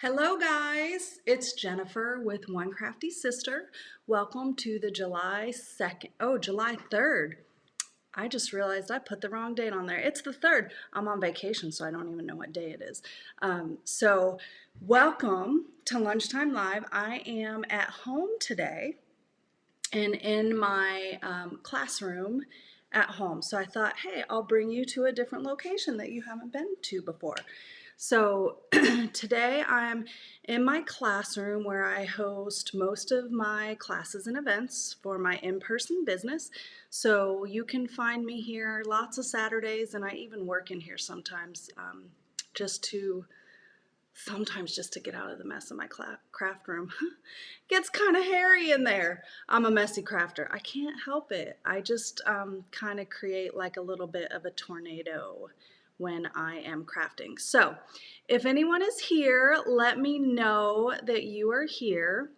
Hello guys, it's Jennifer with One Crafty Sister. Welcome to the July 3rd. I just realized I put the wrong date on there. It's the 3rd. I'm on vacation, so I don't even know what day it is. Welcome to Lunchtime Live. I am at home today and in my classroom at home. So I thought, hey, I'll bring you to a different location that you haven't been to before. So today I'm in my classroom where I host most of my classes and events for my in-person business. So you can find me here lots of Saturdays, and I even work in here sometimes just to get out of the mess of my craft room. Gets kind of hairy in there. I'm a messy crafter. I can't help it. I just kind of create like a little bit of a tornado when I am crafting. So if anyone is here, let me know that you are here.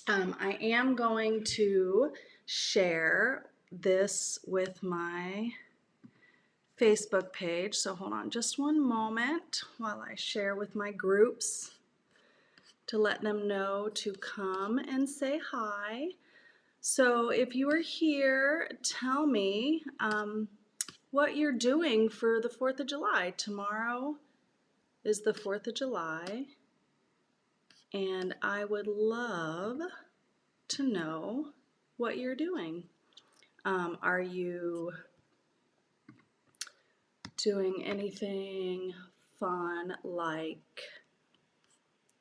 I am going to share this with my Facebook page. So hold on just one moment while I share with my groups to let them know to come and say hi. So if you are here, tell me what you're doing for the 4th of July. Tomorrow is the 4th of July, and I would love to know what you're doing. Are you doing anything fun like,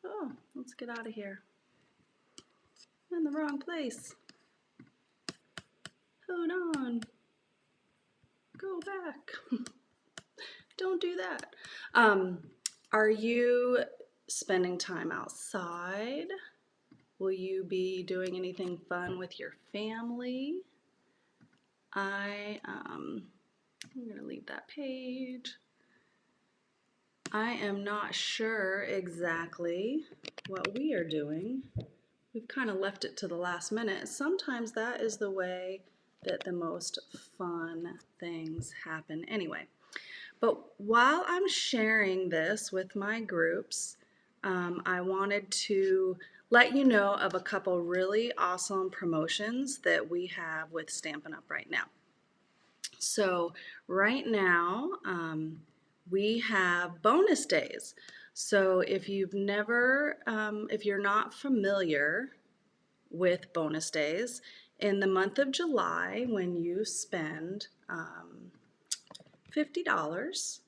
oh, let's get out of here. I'm in the wrong place. Hold on. Go back. Don't do that. Are you spending time outside? Will you be doing anything fun with your family? I'm going to leave that page. I am not sure exactly what we are doing. We've kind of left it to the last minute. Sometimes that is the way that the most fun things happen anyway. But while I'm sharing this with my groups, I wanted to let you know of a couple really awesome promotions that we have with Stampin' Up! Right now. So right now, we have bonus days. So if you're not familiar with bonus days, in the month of July, when you spend $50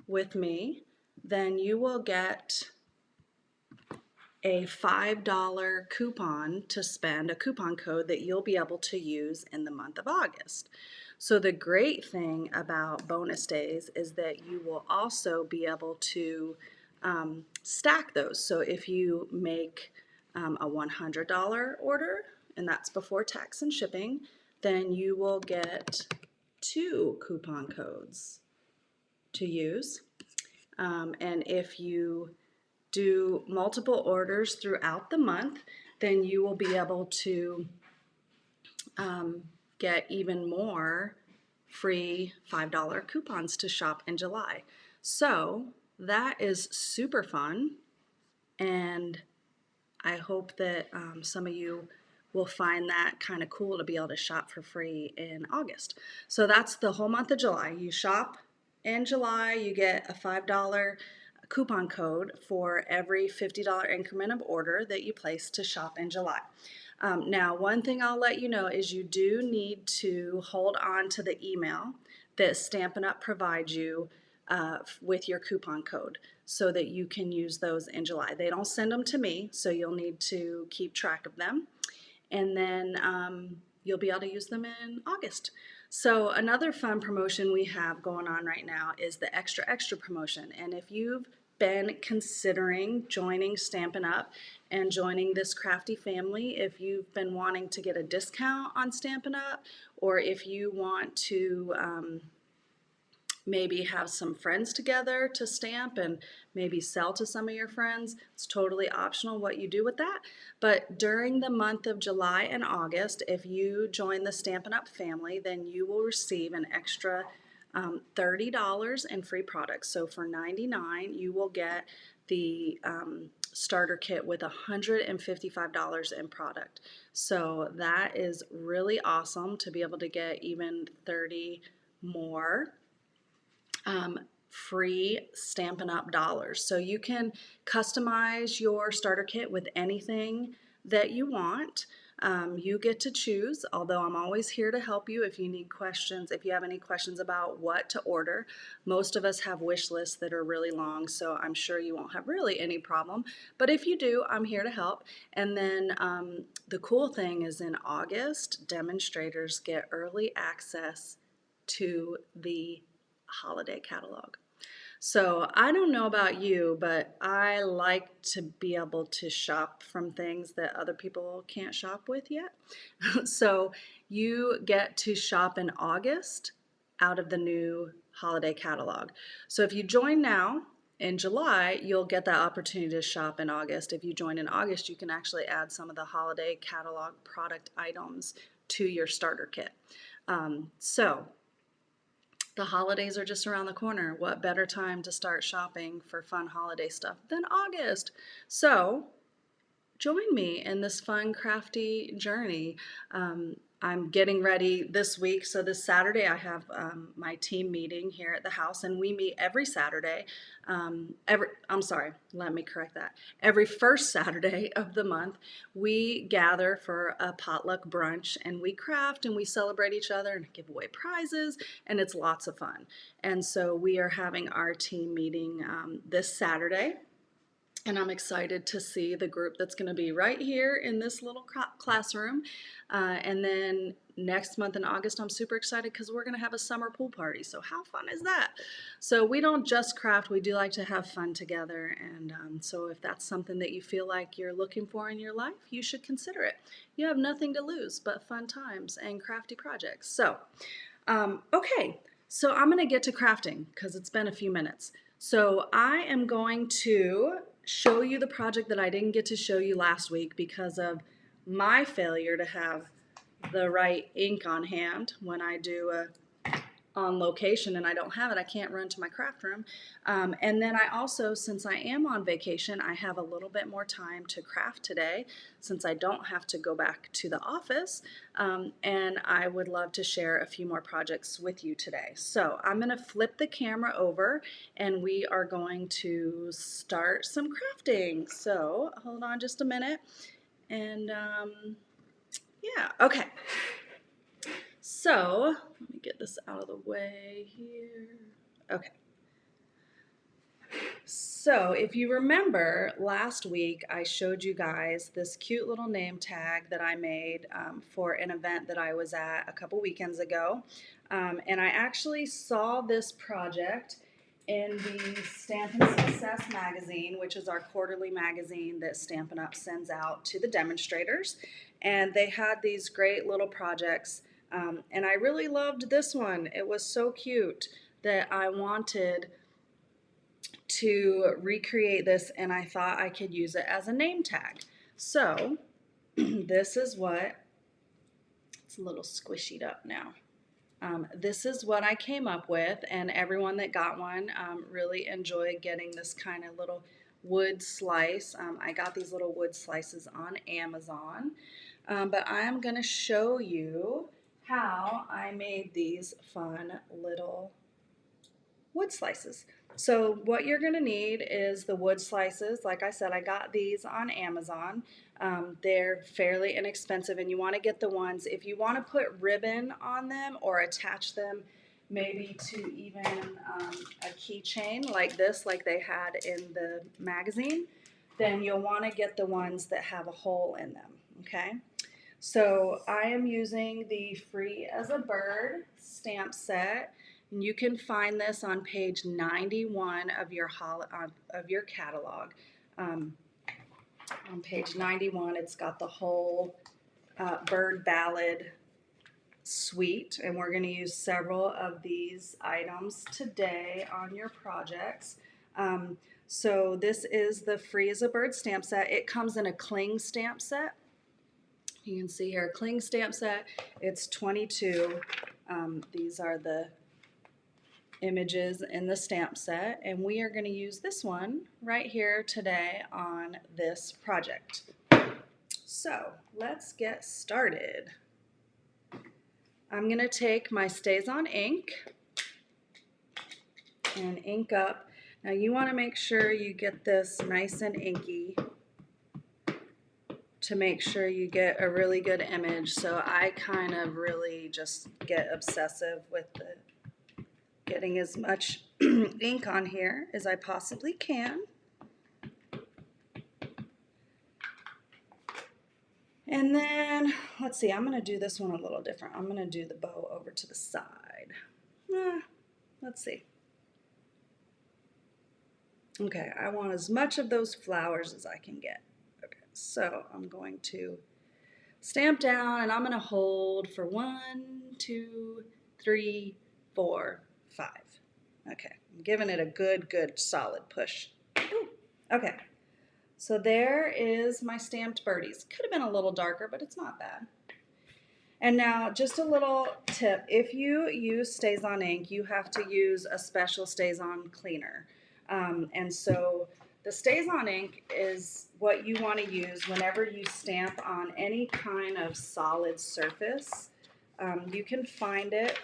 with me, then you will get a $5 coupon to spend, a coupon code that you'll be able to use in the month of August. So the great thing about bonus days is that you will also be able to stack those. So if you make a $100 order, and that's before tax and shipping, then you will get 2 coupon codes to use. And if you do multiple orders throughout the month, then you will be able to get even more free $5 coupons to shop in July. So that is super fun, and I hope that some of you will find that kind of cool to be able to shop for free in August. So that's the whole month of July. You shop in July, you get a $5 coupon code for every $50 increment of order that you place to shop in July. Now, one thing I'll let you know is you do need to hold on to the email that Stampin' Up! Provides you with your coupon code so that you can use those in July. They don't send them to me, so you'll need to keep track of them. And then you'll be able to use them in August. So another fun promotion we have going on right now is the Extra Extra promotion. And if you've been considering joining Stampin' Up! And joining this crafty family, if you've been wanting to get a discount on Stampin' Up! Or if you want to maybe have some friends together to stamp and maybe sell to some of your friends. It's totally optional what you do with that. But during the month of July and August, if you join the Stampin' Up! Family, then you will receive an extra $30 in free products. So for $99, you will get the starter kit with $155 in product. So that is really awesome to be able to get even 30 more free Stampin' Up! Dollars. So you can customize your starter kit with anything that you want. You get to choose, although I'm always here to help you if you need questions, if you have any questions about what to order. Most of us have wish lists that are really long, so I'm sure you won't have really any problem. But if you do, I'm here to help. And then the cool thing is in August, demonstrators get early access to the holiday catalog. So I don't know about you, but I like to be able to shop from things that other people can't shop with yet. So you get to shop in August out of the new holiday catalog. So if you join now, in July, you'll get that opportunity to shop in August. If you join in August, you can actually add some of the holiday catalog product items to your starter kit. So the holidays are just around the corner. What better time to start shopping for fun holiday stuff than August? So join me in this fun, crafty journey. I'm getting ready this week. So this Saturday I have my team meeting here at the house, and we meet every Saturday. I'm sorry, let me correct that. Every first Saturday of the month, we gather for a potluck brunch, and we craft and we celebrate each other and give away prizes, and it's lots of fun. And so we are having our team meeting this Saturday. And I'm excited to see the group that's going to be right here in this little classroom. And then next month in August, I'm super excited because we're going to have a summer pool party. So how fun is that? So we don't just craft, we do like to have fun together. And so if that's something that you feel like you're looking for in your life, you should consider it. You have nothing to lose but fun times and crafty projects. So, okay, so I'm going to get to crafting because it's been a few minutes. So I am going to show you the project that I didn't get to show you last week because of my failure to have the right ink on hand when I do on location and I don't have it. I can't run to my craft room. And then I also, since I am on vacation, I have a little bit more time to craft today since I don't have to go back to the office. And I would love to share a few more projects with you today. So I'm going to flip the camera over and we are going to start some crafting. So hold on just a minute. And yeah, okay. So, let me get this out of the way here. Okay. So, if you remember, last week I showed you guys this cute little name tag that I made for an event that I was at a couple weekends ago. And I actually saw this project in the Stampin' Success magazine, which is our quarterly magazine that Stampin' Up! Sends out to the demonstrators. And they had these great little projects. And I really loved this one. It was so cute that I wanted to recreate this, and I thought I could use it as a name tag. So this is what, it's a little squishied up now. This is what I came up with, and everyone that got one really enjoyed getting this kind of little wood slice. I got these little wood slices on Amazon, but I am going to show you how I made these fun little wood slices. So what you're going to need is the wood slices. Like I said, I got these on Amazon. They're fairly inexpensive, and you want to get the ones, if you want to put ribbon on them or attach them maybe to even a keychain like this, like they had in the magazine, then you'll want to get the ones that have a hole in them, okay? So I am using the Free as a Bird stamp set, and you can find this on page 91 of your catalog. On page 91, it's got the whole bird ballad suite, and we're going to use several of these items today on your projects. So this is the Free as a Bird stamp set. It comes in a cling stamp set. You can see here, cling stamp set, it's 22. These are the images in the stamp set, and we are going to use this one right here today on this project. So let's get started. I'm going to take my StazOn ink and ink up. Now you want to make sure you get this nice and inky to make sure you get a really good image. So I kind of really just get obsessive with getting as much ink on here as I possibly can. And then, let's see, I'm going to do this one a little different. I'm going to do the bow over to the side. Let's see. Okay, I want as much of those flowers as I can get. Okay, so I'm going to stamp down and I'm going to hold for 1, 2, 3, 4, 5. Okay, I'm giving it a good solid push. Ooh, okay, so there is my stamped birdies. Could have been a little darker, but it's not bad. And now just a little tip, if you use StazOn ink, you have to use a special StazOn cleaner. And so the StazOn ink is what you want to use whenever you stamp on any kind of solid surface. You can find it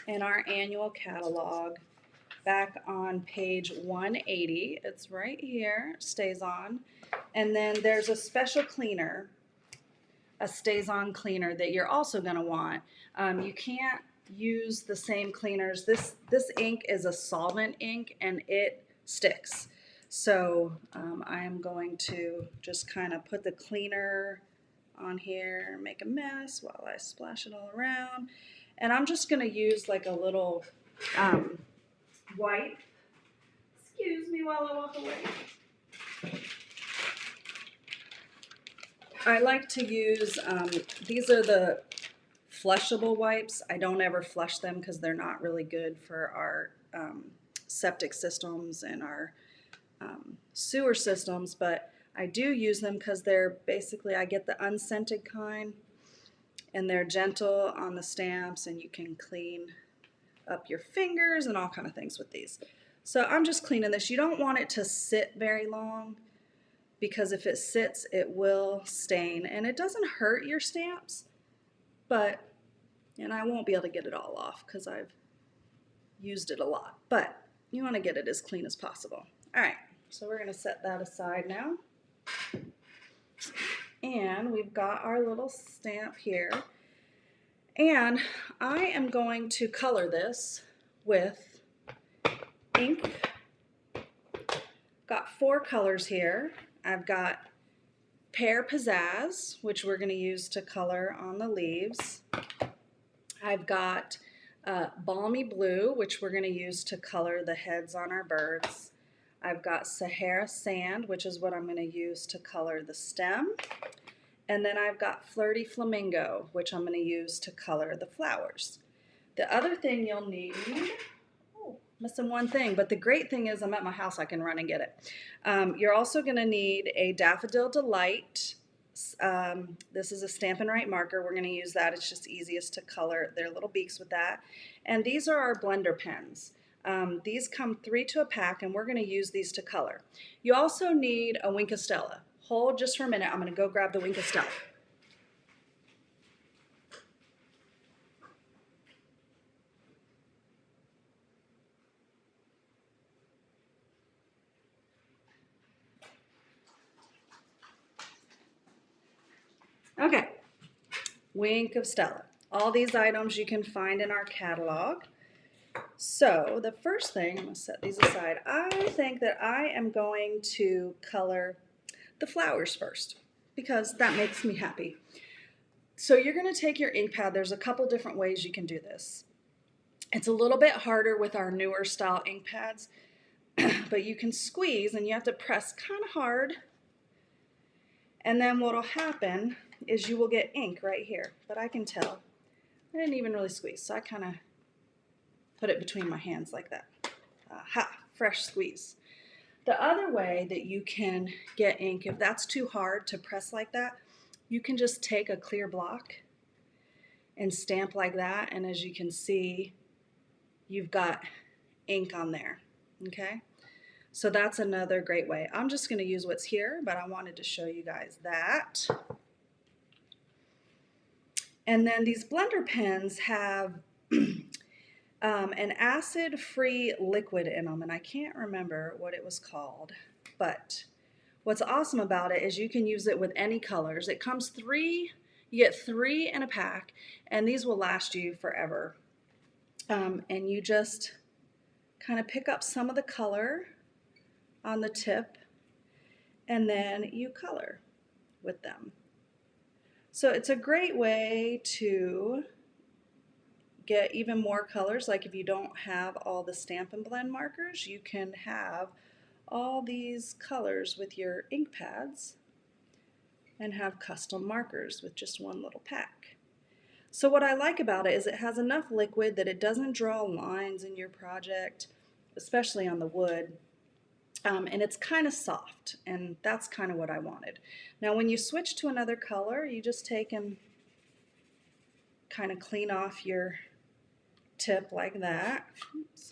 in our annual catalog back on page 180. It's right here, StazOn. And then there's a special cleaner, a StazOn cleaner that you're also going to want. You can't use the same cleaners. This ink is a solvent ink and it sticks. So I am going to just kind of put the cleaner on here, make a mess while I splash it all around. And I'm just going to use like a little wipe. Excuse me while I walk away. I like to use, these are the flushable wipes. I don't ever flush them because they're not really good for our septic systems and our sewer systems, but I do use them because they're basically, I get the unscented kind and they're gentle on the stamps and you can clean up your fingers and all kind of things with these. So I'm just cleaning this. You don't want it to sit very long because if it sits, it will stain and it doesn't hurt your stamps, and I won't be able to get it all off because I've used it a lot, but you want to get it as clean as possible. All right, so we're going to set that aside now. And we've got our little stamp here. And I am going to color this with ink. Got 4 colors here. I've got Pear Pizzazz, which we're going to use to color on the leaves. I've got Balmy Blue, which we're going to use to color the heads on our birds. I've got Sahara Sand, which is what I'm going to use to color the stem. And then I've got Flirty Flamingo, which I'm going to use to color the flowers. The other thing you'll need, missing one thing, but the great thing is I'm at my house, I can run and get it. You're also going to need a Daffodil Delight. This is a Stampin' Right marker. We're going to use that. It's just easiest to color their little beaks with that. And these are our blender pens. These come 3 to a pack, and we're going to use these to color. You also need a Wink of Stella. Hold just for a minute. I'm going to go grab the Wink of Stella. Okay, Wink of Stella. All these items you can find in our catalog. So the first thing, I'm going to set these aside. I think that I am going to color the flowers first because that makes me happy. So you're going to take your ink pad. There's a couple different ways you can do this. It's a little bit harder with our newer style ink pads, but you can squeeze and you have to press kind of hard. And then what will happen is you will get ink right here, but I can tell. I didn't even really squeeze, so I kind of put it between my hands like that. Aha, fresh squeeze. The other way that you can get ink, if that's too hard to press like that, you can just take a clear block and stamp like that, and as you can see, you've got ink on there, okay? So that's another great way. I'm just going to use what's here, but I wanted to show you guys that. And then these blender pens have an acid-free liquid in them, and I can't remember what it was called, but what's awesome about it is you can use it with any colors. It comes you get 3 in a pack, and these will last you forever. And you just kind of pick up some of the color on the tip, and then you color with them. So it's a great way to get even more colors. Like if you don't have all the Stampin' Blend markers, you can have all these colors with your ink pads and have custom markers with just one little pack. So what I like about it is it has enough liquid that it doesn't draw lines in your project, especially on the wood. And it's kind of soft, and that's kind of what I wanted. Now when you switch to another color, you just take and kind of clean off your tip like that. Oops.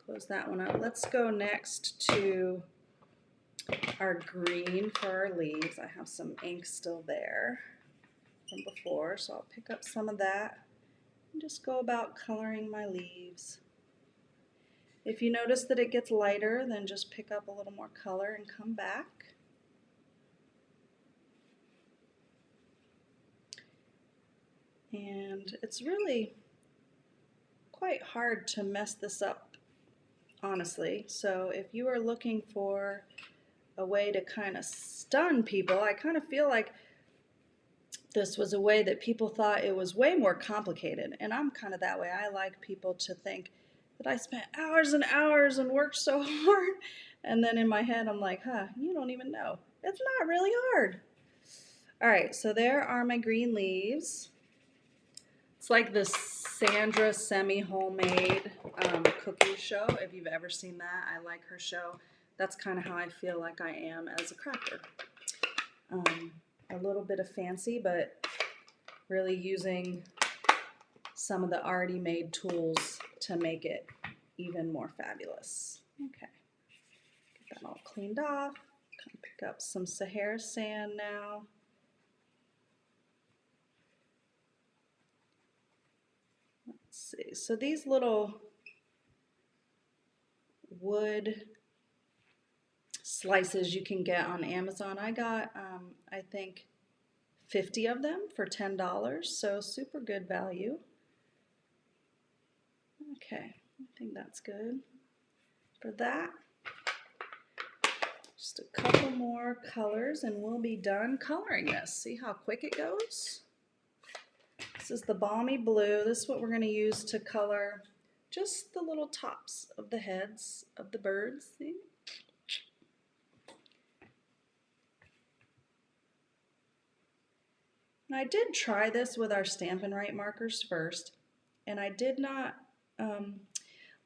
Close that one up. Let's go next to our green for our leaves. I have some ink still there from before, so I'll pick up some of that and just go about coloring my leaves. If you notice that it gets lighter, then just pick up a little more color and come back. And it's really quite hard to mess this up, honestly. So if you are looking for a way to kind of stun people, I kind of feel like this was a way that people thought it was way more complicated. And I'm kind of that way. I like people to think that I spent hours and hours and worked so hard. And then in my head, I'm like, huh, you don't even know. It's not really hard. All right, so there are my green leaves. It's like the Sandra semi-homemade cookie show. If you've ever seen that, I like her show. That's kind of how I feel like I am as a crafter. A little bit of fancy, but really using some of the already made tools to make it even more fabulous. Okay, get that all cleaned off. Come pick up some Sahara sand now. Let's see, so these little wood slices you can get on Amazon. I got, I think, 50 of them for $10, so super good value. Okay, I think that's good for that. Just a couple more colors and we'll be done coloring this. See how quick it goes? This is the Balmy Blue. This is what we're going to use to color just the little tops of the heads of the birds. See? And I did try this with our Stampin' Right markers first, and I did not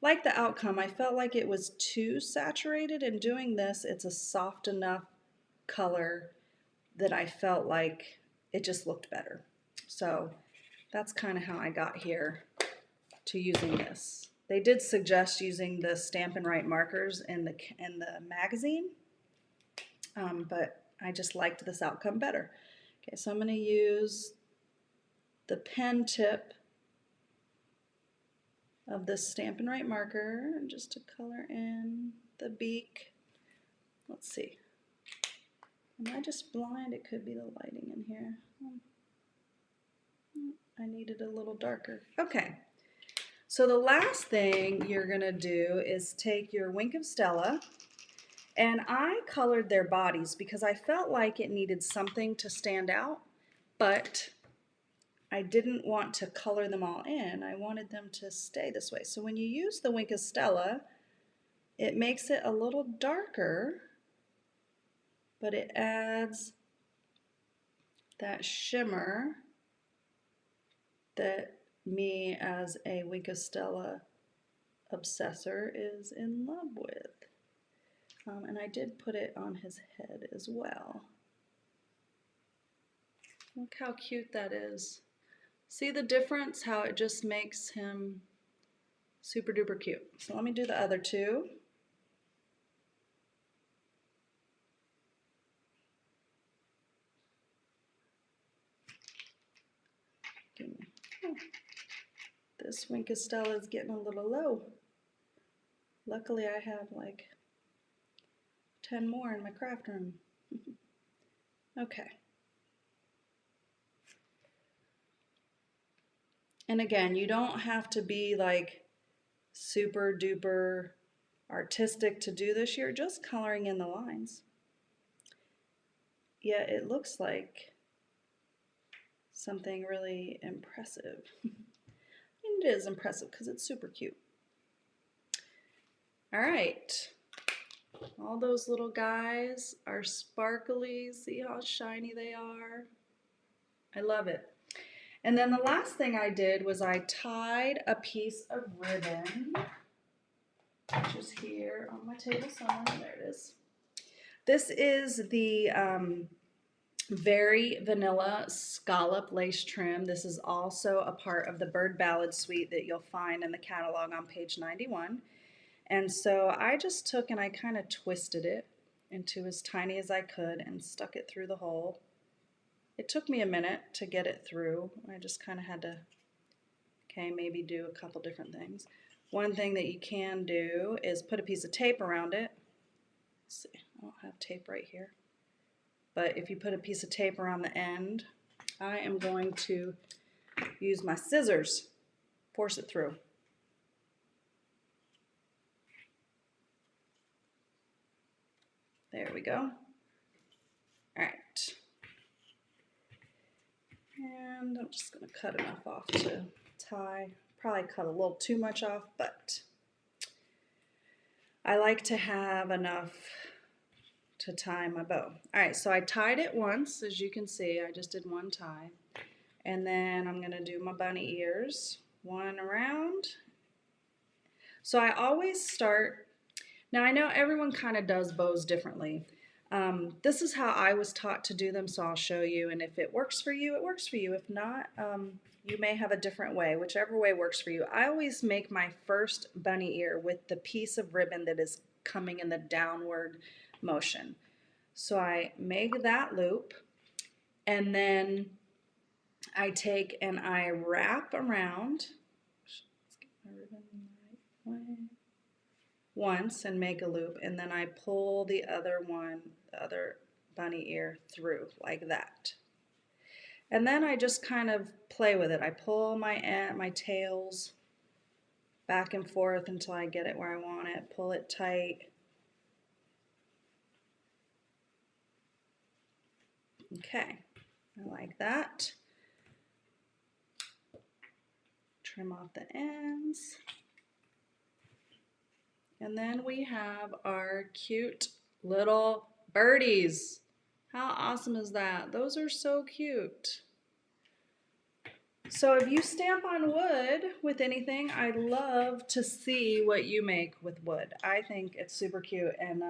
like the outcome. I felt like it was too saturated. In doing this, it's a soft enough color that I felt like it just looked better. So that's kind of how I got here to using this. They did suggest using the Stampin' Right markers in the magazine, but I just liked this outcome better. Okay, so I'm going to use the pen tip of this Stampin' Right marker just to color in the beak. Let's see. Am I just blind? It could be the lighting in here. I need it a little darker. Okay. So the last thing you're going to do is take your Wink of Stella, and I colored their bodies because I felt like it needed something to stand out, but I didn't want to color them all in. I wanted them to stay this way. So when you use the Wink of Stella, it makes it a little darker, but it adds that shimmer that me as a Wink of Stella obsessor is in love with. And I did put it on his head as well. Look how cute that is. See the difference? How it just makes him Super duper cute. So let me do the other two. Oh, this Winkestella is getting a little low. Luckily I have like 10 more in my craft room. Okay. And again, you don't have to be like super duper artistic to do this. You're just coloring in the lines. Yeah, it looks like something really impressive. And it is impressive because it's super cute. All right. All those little guys are sparkly. See how shiny they are? I love it. And then the last thing I did was I tied a piece of ribbon, which is here on my table somewhere. There it is. This is the Very Vanilla Scallop Lace Trim. This is also a part of the Bird Ballad Suite that you'll find in the catalog on page 91. And so I just took and I kind of twisted it into as tiny as I could and stuck it through the hole. It took me a minute to get it through. I just kind of had to, okay, maybe do a couple different things. One thing that you can do is put a piece of tape around it. Let's see, I don't have tape right here. But if you put a piece of tape around the end, I am going to use my scissors, force it through. There we go. All right. And I'm just going to cut enough off to tie. Probably cut a little too much off, but I like to have enough to tie my bow. All right, so I tied it once, as you can see. I just did one tie. And then I'm going to do my bunny ears, one around. So I always start, now I know everyone kind of does bows differently. This is how I was taught to do them, so I'll show you, and if it works for you, it works for you. If not, you may have a different way, whichever way works for you. I always make my first bunny ear with the piece of ribbon that is coming in the downward motion. So I make that loop, and then I take and I wrap around, let's get my ribbon the right way, once and make a loop, and then I pull the other one, the other bunny ear through like that. And then I just kind of play with it. I pull my tails back and forth until I get it where I want it, pull it tight. Okay, I like that. Trim off the ends. And then we have our cute little birdies. How awesome is that? Those are so cute. So if you stamp on wood with anything, I'd love to see what you make with wood. I think it's super cute, and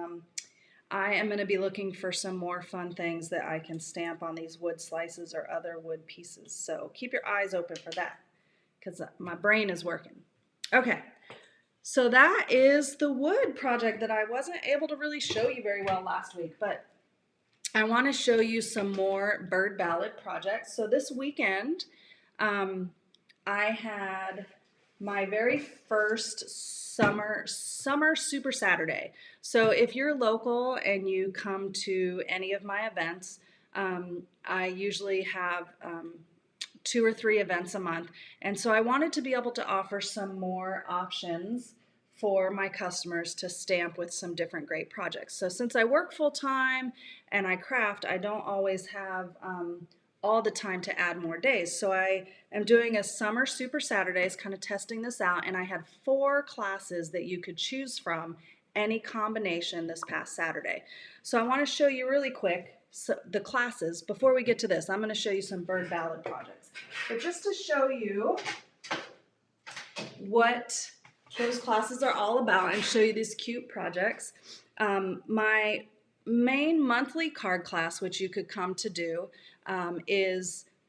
I am going to be looking for some more fun things that I can stamp on these wood slices or other wood pieces. So keep your eyes open for that, because my brain is working. Okay. So that is the wood project that I wasn't able to really show you very well last week, but I want to show you some more bird ballad projects. So this weekend, I had my very first summer Super Saturday. So if you're local and you come to any of my events, I usually have 2 or 3 events a month, and so I wanted to be able to offer some more options for my customers to stamp with some different great projects. So since I work full-time and I craft, I don't always have all the time to add more days. So I am doing a summer Super Saturdays, kind of testing this out, and I had 4 classes that you could choose from, any combination, this past Saturday. So I want to show you really quick the classes. Before we get to this, I'm going to show you some bird ballad projects. But just to show you what those classes are all about and show you these cute projects, my main monthly card class, which you could come to do,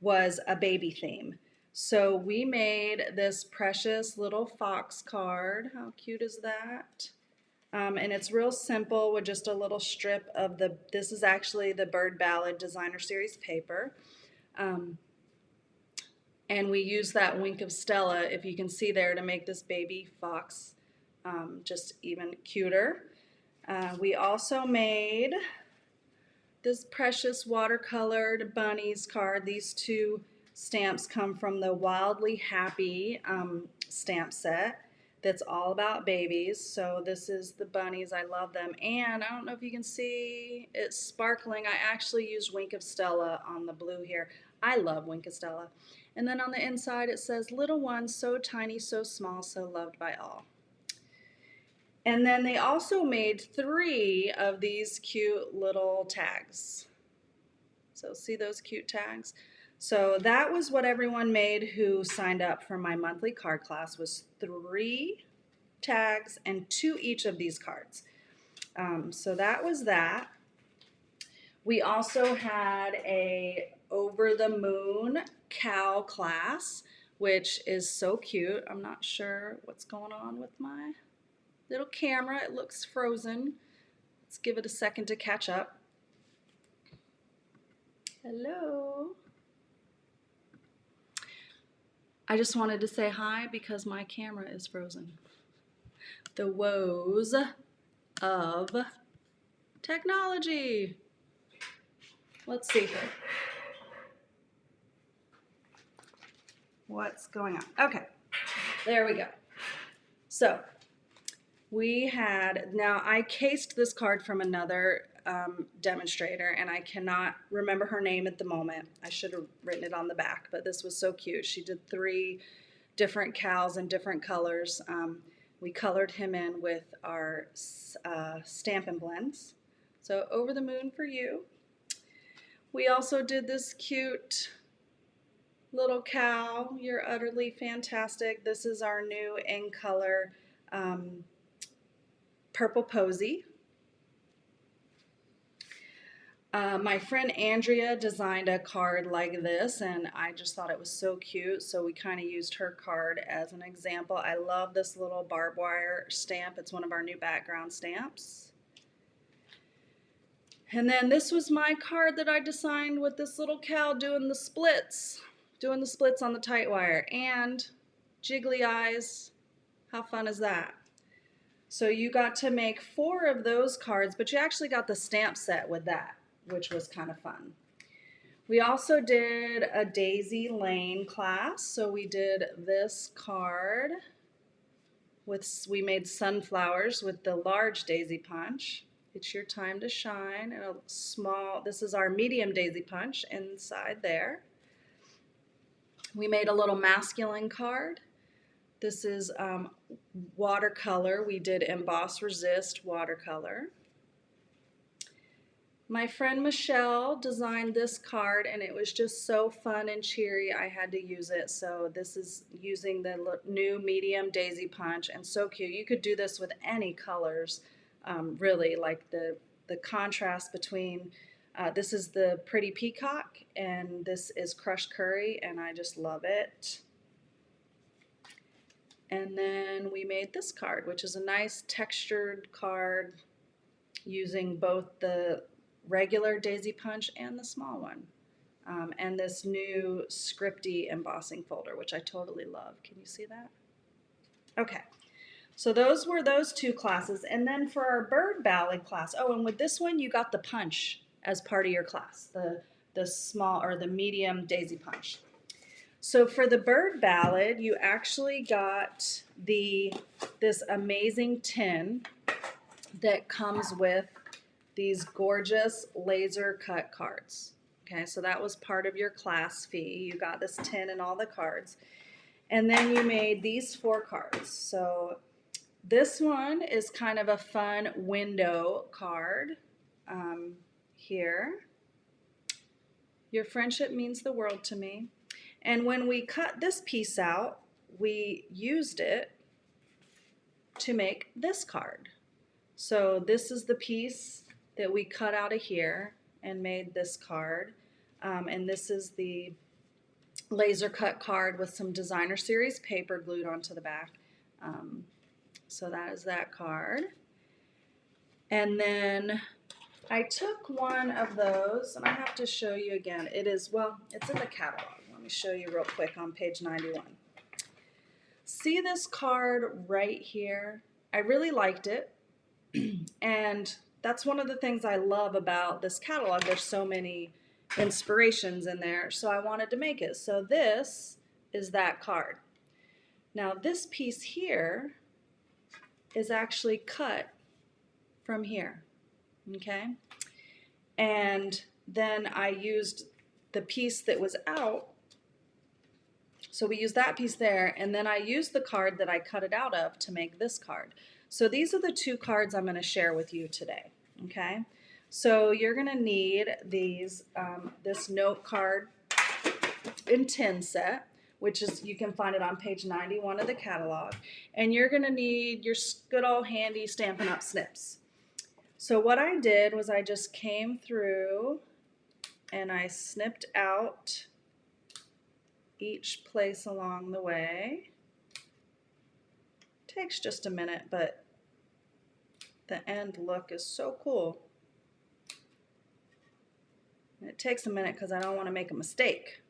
was a baby theme. So we made this precious little fox card. How cute is that? And it's real simple with just a little strip of this is actually the Bird Ballad Designer Series paper. And we use that wink of Stella, if you can see there, to make this baby fox just even cuter. We also made this precious watercolored bunnies card. These two stamps come from the Wildly Happy stamp set that's all about babies. So this is the bunnies. I love them. And I don't know if you can see, it's sparkling. I actually used Wink of Stella on the blue here. I love Wink of Stella. And then on the inside it says, little one, so tiny, so small, so loved by all. And then they also made 3 of these cute little tags. So see those cute tags? So that was what everyone made who signed up for my monthly card class, was 3 tags and 2 each of these cards. So that was that. We also had a Over the Moon cow class, which is so cute. I'm not sure what's going on with my little camera. It looks frozen. Let's give it a second to catch up. Hello. I just wanted to say hi because my camera is frozen. The woes of technology. Let's see here. What's going on? Okay, there we go. So we had, now I cased this card from another demonstrator, and I cannot remember her name at the moment. I should have written it on the back, but this was so cute. She did 3 different cows in different colors. We colored him in with our Stampin' Blends. So Over the Moon for you. We also did this cute little cow. You're utterly fantastic. This is our new in color Purple Posy. My friend Andrea designed a card like this, and I just thought it was so cute, so we kind of used her card as an example. I love this little barbed wire stamp. It's one of our new background stamps. And then this was my card that I designed with this little cow doing the splits on the tight wire, and jiggly eyes. How fun is that? So you got to make 4 of those cards, but you actually got the stamp set with that, which was kind of fun. We also did a Daisy Lane class. So we did this card we made sunflowers with the large daisy punch. It's your time to shine. And a small, this is our medium daisy punch inside there. We made a little masculine card. This is watercolor. We did Emboss Resist watercolor. My friend Michelle designed this card, and it was just so fun and cheery. I had to use it. So this is using the new medium daisy punch, and so cute. You could do this with any colors, really, like the contrast between, this is the Pretty Peacock, and this is Crushed Curry, and I just love it. And then we made this card, which is a nice textured card using both the regular daisy punch and the small one. And this new Scripty embossing folder, which I totally love. Can you see that? Okay, so those were those 2 classes. And then for our Bird Ballad class, oh, and with this one you got the punch as part of your class, the small or the medium daisy punch. So for the Bird Ballad, you actually got this amazing tin that comes with these gorgeous laser cut cards. Okay, so that was part of your class fee. You got this tin and all the cards. And then you made these 4 cards. So this one is kind of a fun window card here. Your friendship means the world to me. And when we cut this piece out, we used it to make this card. So this is the piece that we cut out of here and made this card. And this is the laser cut card with some designer series paper glued onto the back. So that is that card. And then I took one of those, and I have to show you again. It is, well, it's in the catalog. Let me show you real quick on page 91. See this card right here? I really liked it. And that's one of the things I love about this catalog. There's so many inspirations in there, so I wanted to make it. So this is that card. Now this piece here is actually cut from here, okay? And then I used the piece that was out. So we used that piece there, and then I used the card that I cut it out of to make this card. So these are the two cards I'm going to share with you today, okay? So you're going to need these, this note card in 10 set, which is, you can find it on page 91 of the catalog, and you're going to need your good old handy Stampin' Up! Snips. So what I did was I just came through and I snipped out each place along the way. Takes just a minute, but the end look is so cool. And it takes a minute because I don't want to make a mistake.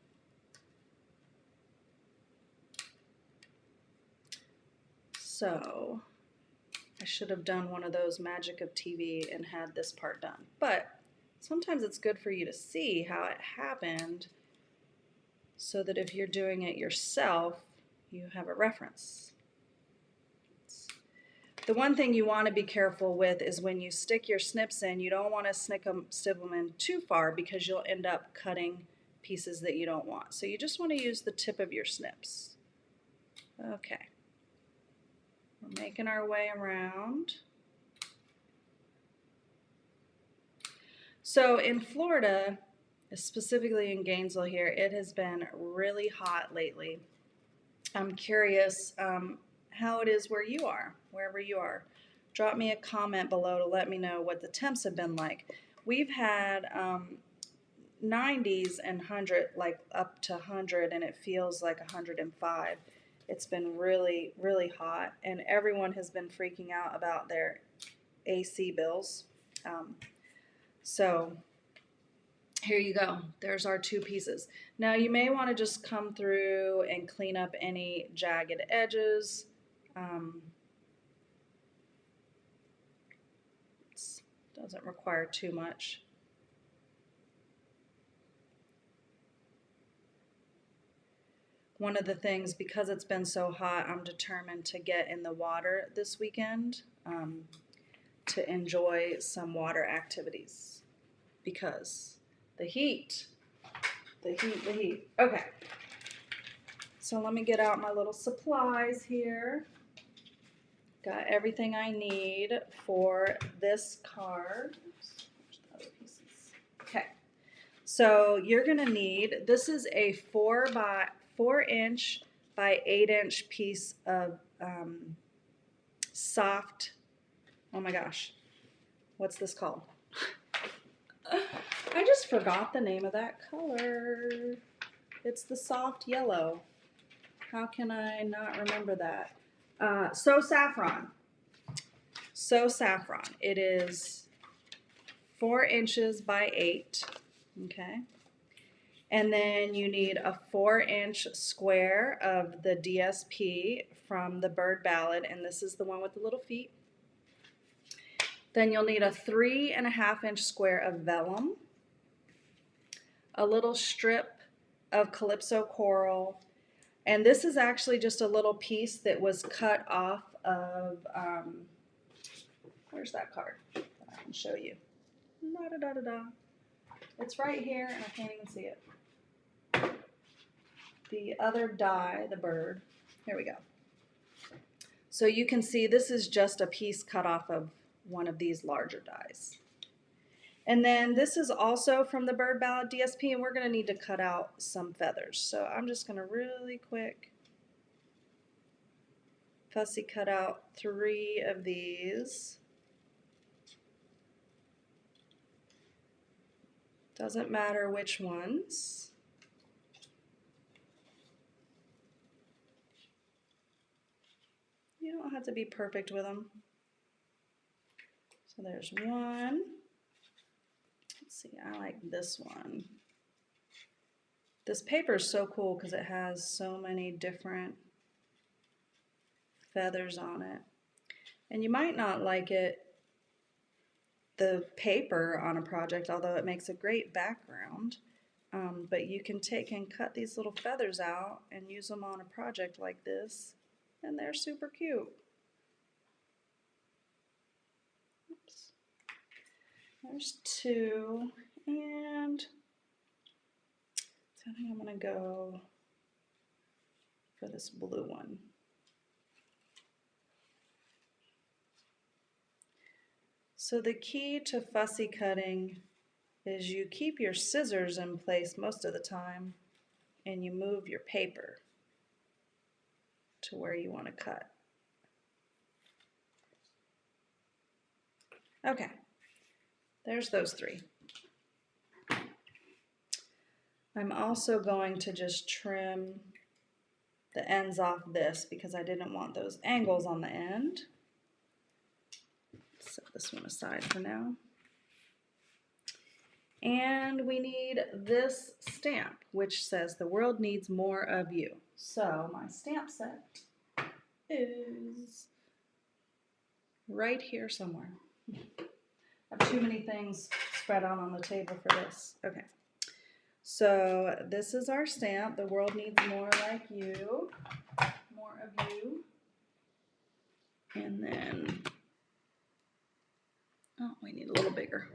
So I should have done one of those magic of TV and had this part done. But sometimes it's good for you to see how it happened so that if you're doing it yourself, you have a reference. The one thing you want to be careful with is when you stick your snips in, you don't want to snip them in too far because you'll end up cutting pieces that you don't want. So you just want to use the tip of your snips. Okay. We're making our way around. So in Florida, specifically in Gainesville here, it has been really hot lately. I'm curious how it is where you are, wherever you are. Drop me a comment below to let me know what the temps have been like. We've had 90s and 100, like up to 100, and it feels like 105. It's been really, really hot, and everyone has been freaking out about their AC bills. So here you go. There's our two pieces. Now you may want to just come through and clean up any jagged edges. Doesn't require too much. One of the things, because it's been so hot, I'm determined to get in the water this weekend to enjoy some water activities because the heat. Okay, so let me get out my little supplies here. Got everything I need for this card. Okay, so you're gonna need, this is a 4-inch by 8-inch piece of soft, oh my gosh, what's this called? I just forgot the name of that color. It's the soft yellow. How can I not remember that? So Saffron. So Saffron. It is 4 inches by 8. Okay. And then you need a 4-inch square of the DSP from the Bird Ballad, and this is the one with the little feet. Then you'll need a 3.5-inch square of vellum, a little strip of Calypso coral, and this is actually just a little piece that was cut off of, where's that card that I can show you? Da-da-da-da-da. It's right here, and I can't even see it. The other die, the bird, here we go. So you can see this is just a piece cut off of one of these larger dies. And then this is also from the Bird Ballad DSP, and we're going to need to cut out some feathers. So I'm just going to really quick fussy cut out 3 of these. Doesn't matter which ones. don't have to be perfect with them. So there's one. Let's see, I like this one. This paper is so cool because it has so many different feathers on it. And you might not like it, the paper on a project, although it makes a great background. But you can take and cut these little feathers out and use them on a project like this, and they're super cute. Oops. There's two, and so I think I'm going to go for this blue one. So the key to fussy cutting is you keep your scissors in place most of the time and you move your paper to where you want to cut. Okay, there's those three. I'm also going to just trim the ends off this because I didn't want those angles on the end. Set this one aside for now. And we need this stamp, which says the world needs more of you. So my stamp set is right here somewhere. I have too many things spread out on the table for this. Okay. So this is our stamp. The world needs more like you. More of you. And then, oh, we need a little bigger.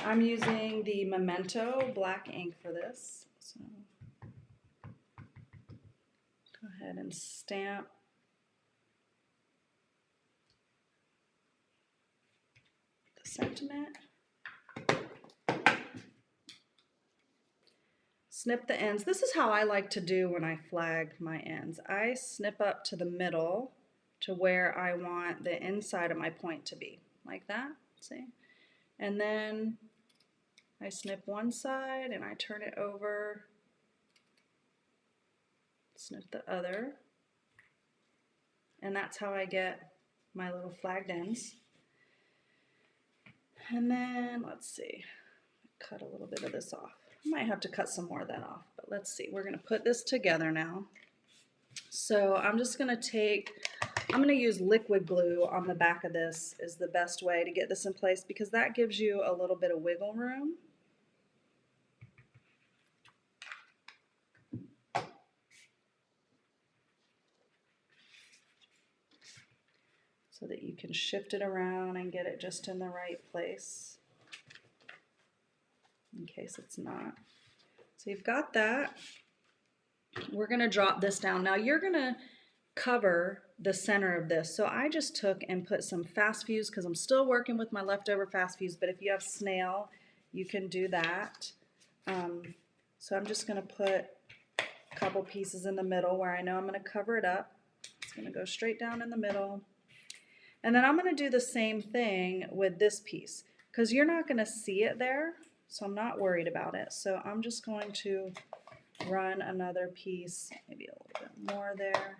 I'm using the Memento black ink for this. So go ahead and stamp the sentiment. Snip the ends. This is how I like to do when I flag my ends. I snip up to the middle to where I want the inside of my point to be, like that, see? And then I snip one side and I turn it over, snip the other, and that's how I get my little flagged ends. And then, let's see, cut a little bit of this off. I might have to cut some more of that off, but let's see. We're going to put this together now. So I'm just going to use liquid glue on the back of this is the best way to get this in place because that gives you a little bit of wiggle room. So that you can shift it around and get it just in the right place in case it's not. So you've got that. We're going to drop this down. Now you're going to cover the center of this. So I just took and put some fast fuse because I'm still working with my leftover fast fuse, but if you have snail, you can do that. So I'm just going to put a couple pieces in the middle where I know I'm going to cover it up. It's going to go straight down in the middle. And then I'm going to do the same thing with this piece because you're not going to see it there, so I'm not worried about it. So I'm just going to run another piece, maybe a little bit more there,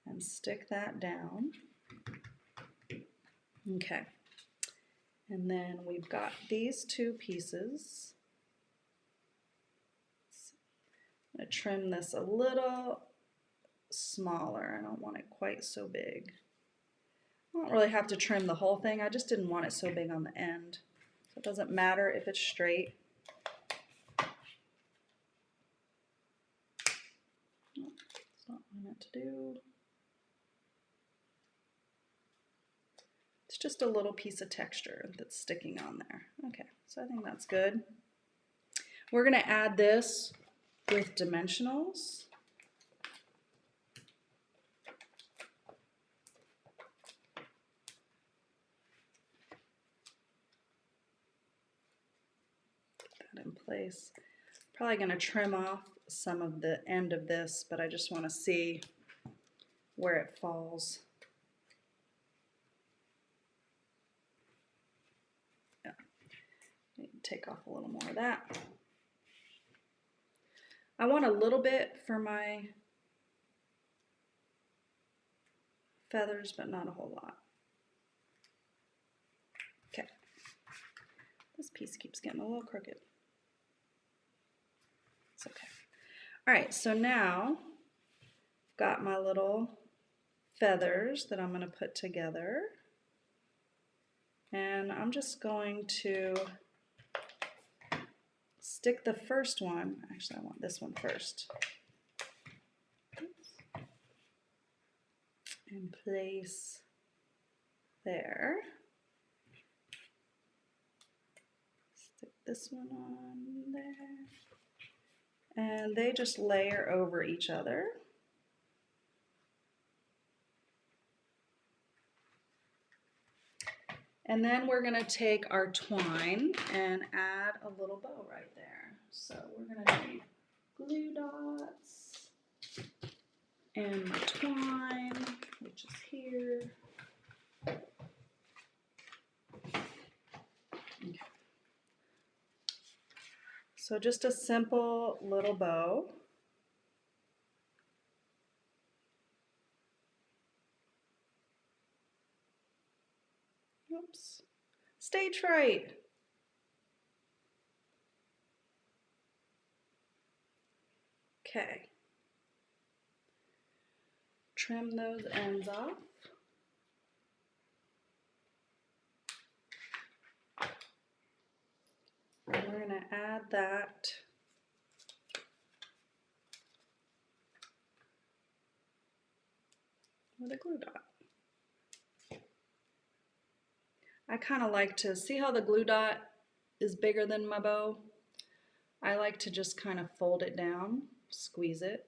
and stick that down. Okay. And then we've got these two pieces. I'm going to trim this a little smaller. I don't want it quite so big. I don't really have to trim the whole thing. I just didn't want it so big on the end. So it doesn't matter if it's straight. No, that's not what I meant to do. It's just a little piece of texture that's sticking on there. Okay, so I think that's good. We're going to add this with dimensionals. In place. Probably going to trim off some of the end of this, but I just want to see where it falls. Yeah. Take off a little more of that. I want a little bit for my feathers, but not a whole lot. Okay. This piece keeps getting a little crooked. It's okay. All right, so now I've got my little feathers that I'm going to put together. And I'm just going to stick the first one, actually I want this one first, in place there. Stick this one on there. And they just layer over each other. And then we're going to take our twine and add a little bow right there. So we're going to need glue dots and my twine, which is here. Okay. So just a simple little bow. Oops. Stage fright. Okay. Trim those ends off. And we're going to add that with a glue dot. I kind of like to see how the glue dot is bigger than my bow. I like to just kind of fold it down, squeeze it,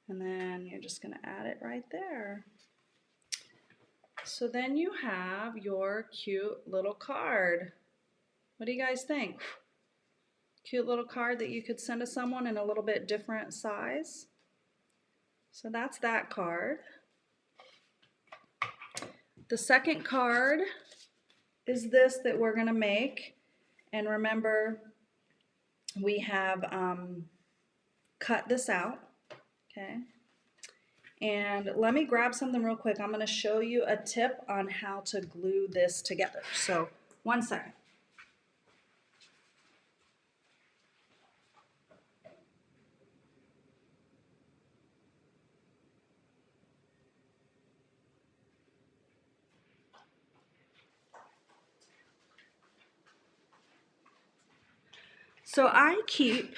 and then you're just going to add it right there. So then you have your cute little card. What do you guys think? Cute little card that you could send to someone in a little bit different size. So that's that card. The second card is this that we're going to make. And remember, we have cut this out, okay? And let me grab something real quick. I'm going to show you a tip on how to glue this together. So, 1 second. So I keep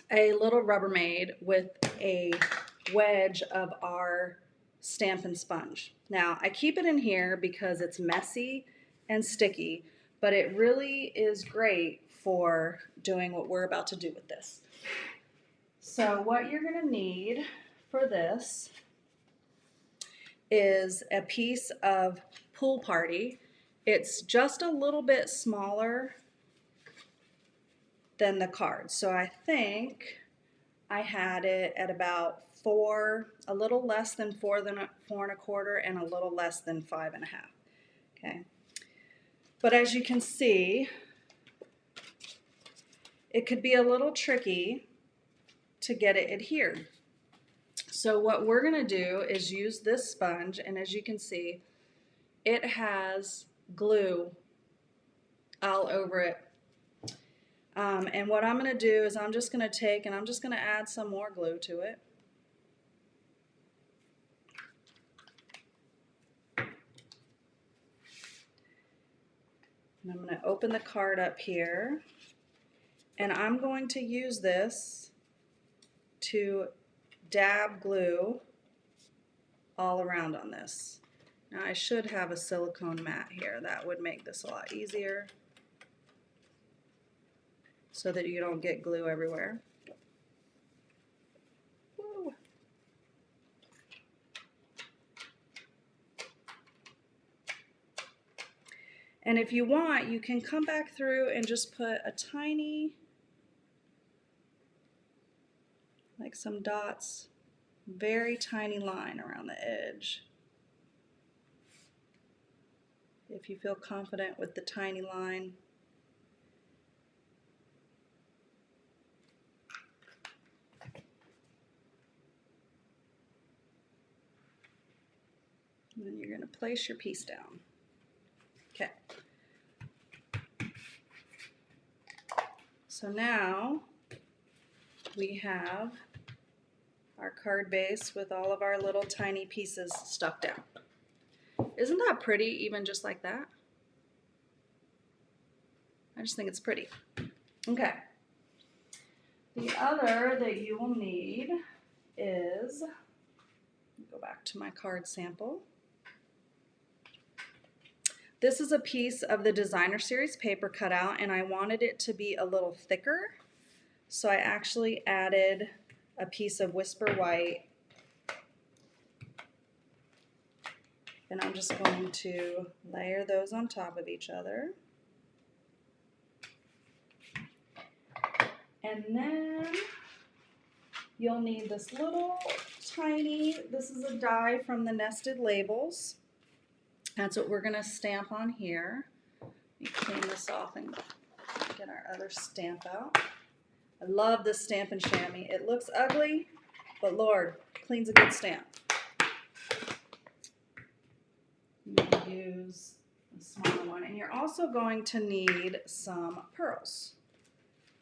a little Rubbermaid with a wedge of our Stampin' Sponge. Now I keep it in here because it's messy and sticky, but it really is great for doing what we're about to do with this. So what you're going to need for this is a piece of Pool Party. It's just a little bit smaller than the card. So I think I had it at about 4, a little less than 4 1/4, and a little less than 5 1/2. Okay. But as you can see, it could be a little tricky to get it adhered. So what we're going to do is use this sponge, and as you can see, it has glue all over it. And what I'm going to do is I'm just going to take and I'm just going to add some more glue to it. And I'm going to open the card up here, and I'm going to use this to dab glue all around on this. Now I should have a silicone mat here. That would make this a lot easier so that you don't get glue everywhere. Woo. And if you want, you can come back through and just put a tiny, like some dots, very tiny line around the edge. If you feel confident with the tiny line. And then you're going to place your piece down. Okay. So now we have our card base with all of our little tiny pieces stuck down. Isn't that pretty, even just like that? I just think it's pretty. Okay. The other that you will need is, go back to my card sample. This is a piece of the Designer Series paper cutout, and I wanted it to be a little thicker, so I actually added a piece of Whisper White, and I'm just going to layer those on top of each other. And then you'll need this little tiny, this is a die from the Nested Labels. That's what we're going to stamp on here. Let me clean this off and get our other stamp out. I love this Stamp and Chamois. It looks ugly, but Lord, cleans a good stamp. I'm going to use a smaller one. And you're also going to need some pearls.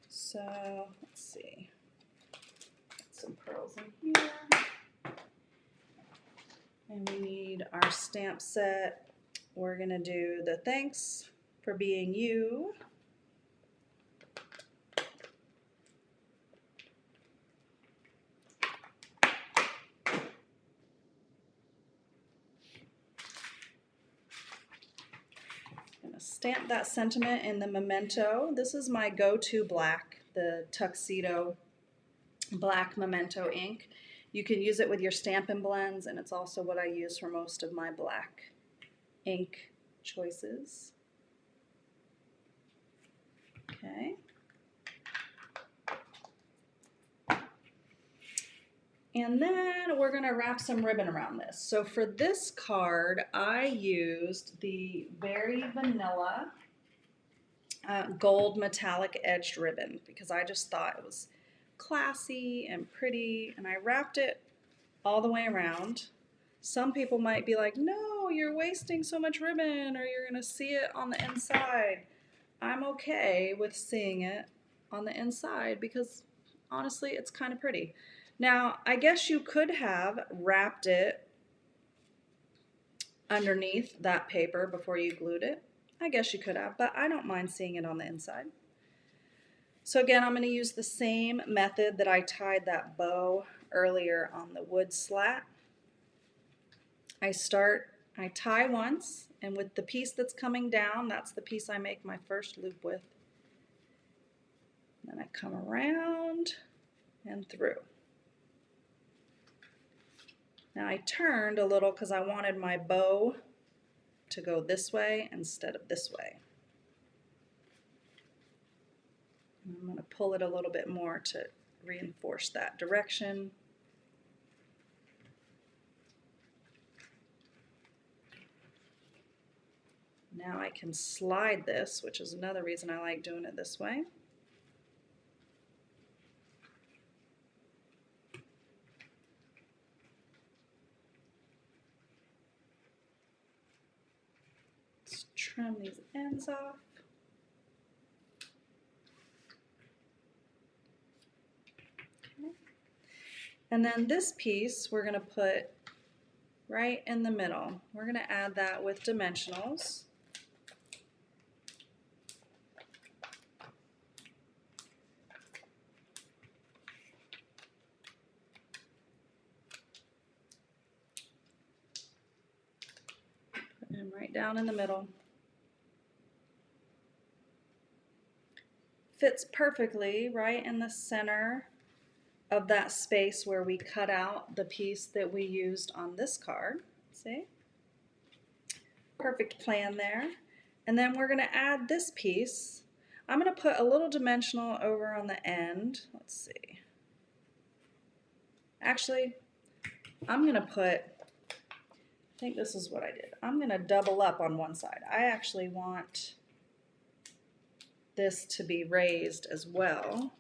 So, let's see. Get some pearls in here. And we need our stamp set. We're going to do the Thanks for Being You. I'm going to stamp that sentiment in the Memento. This is my go-to black, the Tuxedo Black Memento ink. You can use it with your Stampin' Blends, and it's also what I use for most of my black ink choices. Okay. And then we're going to wrap some ribbon around this. So for this card, I used the Very Vanilla gold metallic edged ribbon because I just thought it was classy and pretty, and I wrapped it all the way around. Some people might be like, no, you're wasting so much ribbon, or you're going to see it on the inside. I'm okay with seeing it on the inside because honestly, it's kind of pretty. Now, I guess you could have wrapped it underneath that paper before you glued it. I guess you could have, but I don't mind seeing it on the inside. So again, I'm going to use the same method that I tied that bow earlier on the wood slat. I tie once, and with the piece that's coming down, that's the piece I make my first loop with. Then I come around and through. Now I turned a little because I wanted my bow to go this way instead of this way. And I'm going to pull it a little bit more to reinforce that direction. Now I can slide this, which is another reason I like doing it this way. Let's trim these ends off. Okay. And then this piece we're going to put right in the middle. We're going to add that with dimensionals. Put him right down in the middle. Fits perfectly right in the center of that space where we cut out the piece that we used on this card. See? Perfect plan there. And then we're going to add this piece. I'm going to put a little dimensional over on the end. Let's see. Actually, I'm going to put, I think this is what I did. I'm going to double up on one side. I actually want this to be raised as well.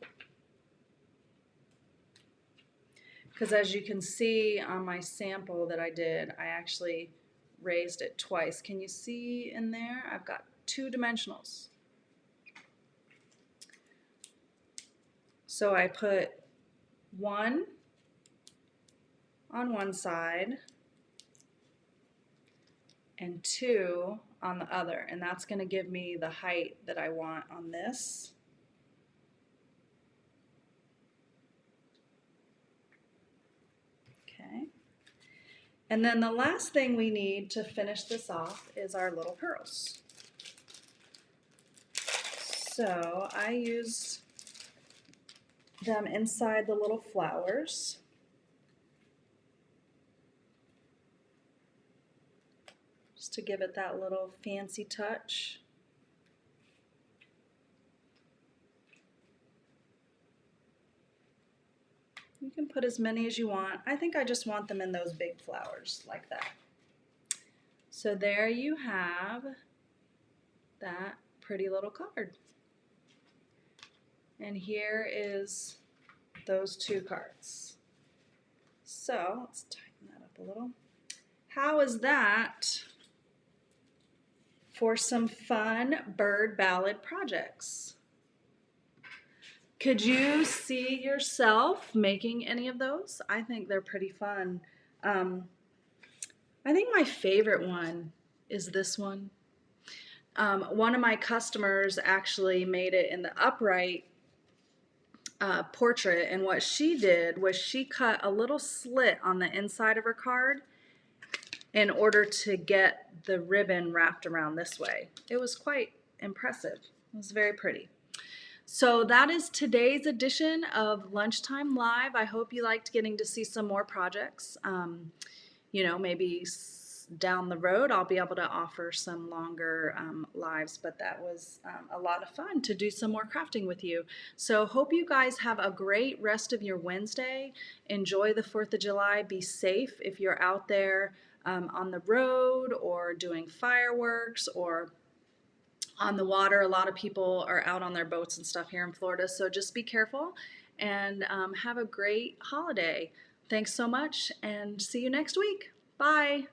Because as you can see on my sample that I did, I actually raised it twice. Can you see in there? I've got two dimensionals. So I put one on one side and two on the other, and that's going to give me the height that I want on this. Okay. And then the last thing we need to finish this off is our little pearls. So I used them inside the little flowers. Just to give it that little fancy touch. You can put as many as you want. I think I just want them in those big flowers like that. So there you have that pretty little card. And here is those two cards. So let's tighten that up a little. How is that for some fun bird ballad projects? Could you see yourself making any of those? I think they're pretty fun. I think my favorite one is this one. One of my customers actually made it in the upright portrait, and what she did was she cut a little slit on the inside of her card in order to get the ribbon wrapped around this way. It was quite impressive. It was very pretty. So that is today's edition of Lunchtime Live. I hope you liked getting to see some more projects. You know, maybe down the road I'll be able to offer some longer lives, but that was a lot of fun to do some more crafting with you. So hope you guys have a great rest of your Wednesday. Enjoy the 4th of July. Be safe if you're out there on the road or doing fireworks or on the water. A lot of people are out on their boats and stuff here in Florida, so just be careful and have a great holiday. Thanks so much, and see you next week. Bye.